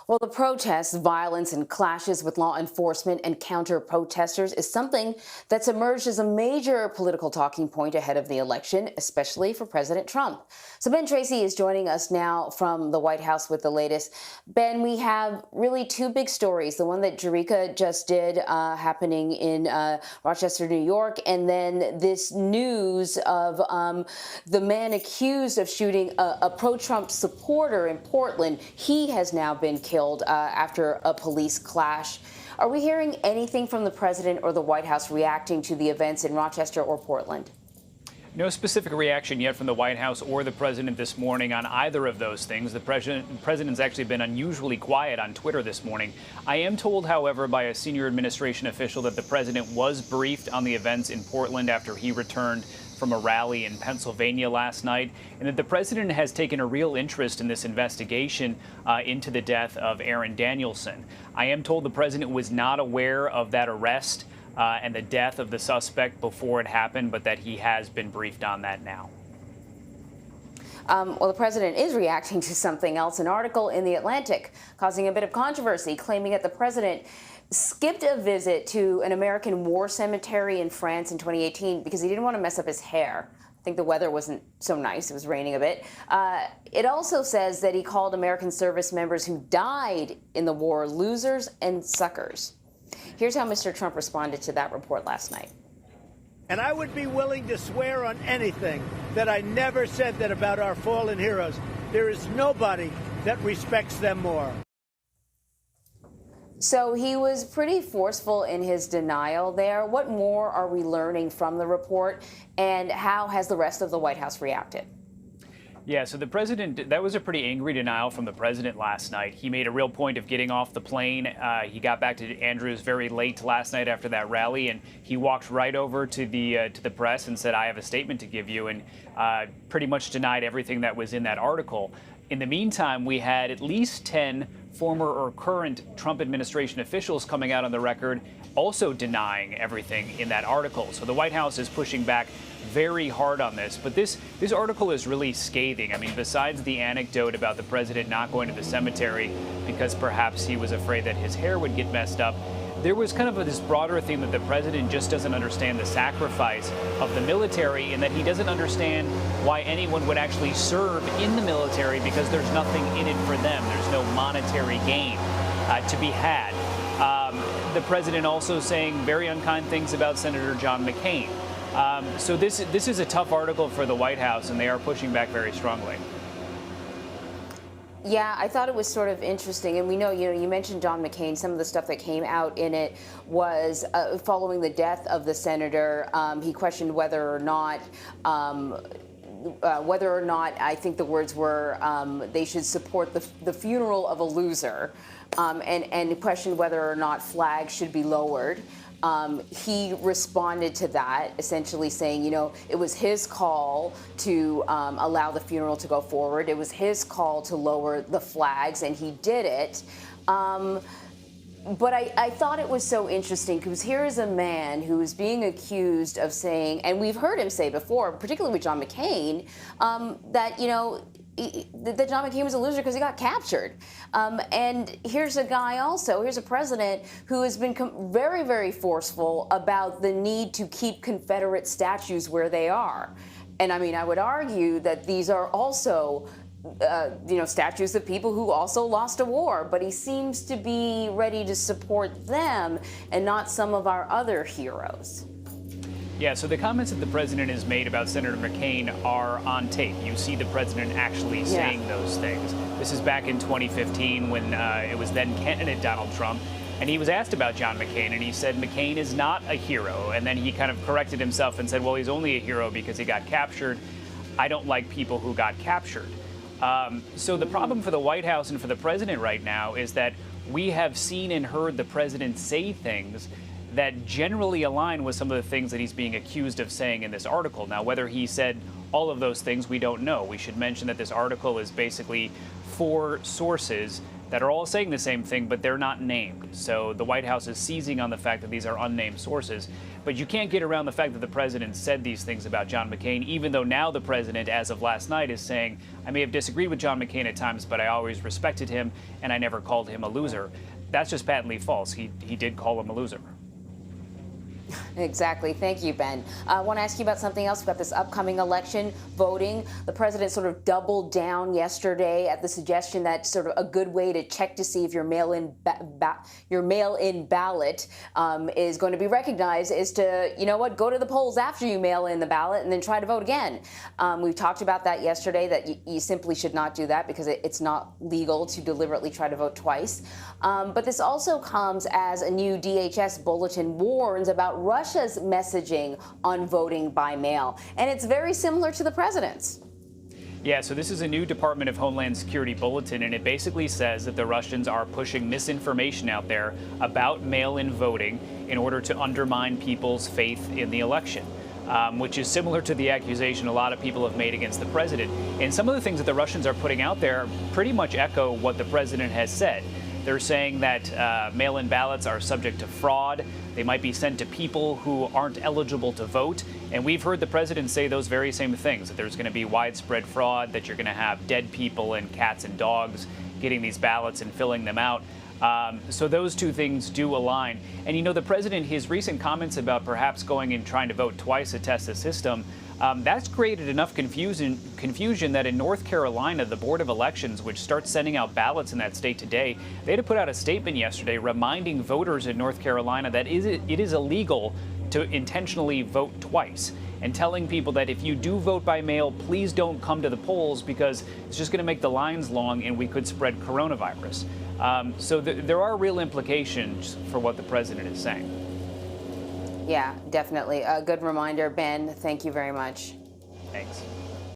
Well, the protests, violence, and clashes with law enforcement and counter-protesters is something that's emerged as a major political talking point ahead of the election, especially for President Trump. So Ben Tracy is joining us now from the White House with the latest. Ben, we have really two big stories. The one that Jerika just did happening in Rochester, New York, and then this news of the man accused of shooting a pro-Trump supporter in Portland. He has now been killed after a police clash. Are we hearing anything from the president or the White House reacting to the events in Rochester or Portland? No specific reaction yet from the White House or the president this morning on either of those things. The president's actually been unusually quiet on Twitter this morning. I am told, however, by a senior administration official that the president was briefed on the events in Portland after he returned from a rally in Pennsylvania last night, and that the president has taken a real interest in this investigation into the death of Aaron Danielson. I am told the president was not aware of that arrest and the death of the suspect before it happened, but that he has been briefed on that now. Well, the president is reacting to something else, an article in The Atlantic causing a bit of controversy, claiming that the president skipped a visit to an American war cemetery in France in 2018 because he didn't want to mess up his hair. I think the weather wasn't so nice. It was raining a bit. It also says that he called American service members who died in the war losers and suckers. Here's how Mr. Trump responded to that report last night. And I would be willing to swear on anything that I never said that about our fallen heroes. There is nobody that respects them more. So he was pretty forceful in his denial there. What more are we learning from the report, and how has the rest of the White House reacted? Yeah, so the president, that was a pretty angry denial from the president last night. He made a real point of getting off the plane. He got back to Andrews very late last night after that rally, and he walked right over to the press and said, "I have a statement to give you," and pretty much denied everything that was in that article. In the meantime, we had at least 10 former or current Trump administration officials coming out on the record also denying everything in that article. So the White House is pushing back very hard on this. But this article is really scathing. I mean, besides the anecdote about the president not going to the cemetery because perhaps he was afraid that his hair would get messed up, there was kind of this broader theme that the president just doesn't understand the sacrifice of the military, and that he doesn't understand why anyone would actually serve in the military because there's nothing in it for them. There's no monetary gain to be had. The president also saying very unkind things about Senator John McCain. So this is a tough article for the White House, and they are pushing back very strongly. Yeah, I thought it was sort of interesting, and we know, you mentioned John McCain. Some of the stuff that came out in it was following the death of the senator. He questioned whether or not, I think the words were, they should support the funeral of a loser, and questioned whether or not flags should be lowered. He responded to that, essentially saying, it was his call to allow the funeral to go forward. It was his call to lower the flags, and he did it. But I thought it was so interesting because here is a man who is being accused of saying, and we've heard him say before, particularly with John McCain, that, that John McCain was a loser because he got captured. And here's a guy also, here's a president who has been very, very forceful about the need to keep Confederate statues where they are. And I mean, I would argue that these are also statues of people who also lost a war, but he seems to be ready to support them and not some of our other heroes. Yeah, so the comments that the president has made about Senator McCain are on tape. You see the president actually saying those things. This is back in 2015 when it was then candidate Donald Trump, and he was asked about John McCain, and he said McCain is not a hero. And then he kind of corrected himself and said, well, he's only a hero because he got captured. I don't like people who got captured. So the problem for the White House and for the president right now is that we have seen and heard the president say things that generally align with some of the things that he's being accused of saying in this article. Now, whether he said all of those things, we don't know. We should mention that this article is basically 4 sources that are all saying the same thing, but they're not named. So the White House is seizing on the fact that these are unnamed sources. But you can't get around the fact that the president said these things about John McCain, even though now the president, as of last night, is saying, I may have disagreed with John McCain at times, but I always respected him and I never called him a loser. That's just patently false. He did call him a loser. Exactly. Thank you, Ben. I want to ask you about something else about this upcoming election, voting. The president sort of doubled down yesterday at the suggestion that sort of a good way to check to see if your mail-in ballot is going to be recognized is to, you know what, go to the polls after you mail in the ballot and then try to vote again. We've talked about that yesterday, that you simply should not do that because it's not legal to deliberately try to vote twice. But this also comes as a new DHS bulletin warns about Russia's messaging on voting by mail. And it's very similar to the president's. Yeah, so this is a new Department of Homeland Security bulletin, and it basically says that the Russians are pushing misinformation out there about mail-in voting in order to undermine people's faith in the election. Which is similar to the accusation a lot of people have made against the president. And some of the things that the Russians are putting out there pretty much echo what the president has said. They're saying that mail-in ballots are subject to fraud. They might be sent to people who aren't eligible to vote. And we've heard the president say those very same things, that there's going to be widespread fraud, that you're going to have dead people and cats and dogs getting these ballots and filling them out. So those two things do align. And, you know, the president, his recent comments about perhaps going and trying to vote twice to test the system, that's created enough confusion that in North Carolina, the Board of Elections, which starts sending out ballots in that state today, they had to put out a statement yesterday reminding voters in North Carolina that it is illegal to intentionally vote twice, and telling people that if you do vote by mail, please don't come to the polls because it's just going to make the lines long and we could spread coronavirus. So there are real implications for what the president is saying. Yeah, definitely. A good reminder, Ben. Thank you very much. Thanks.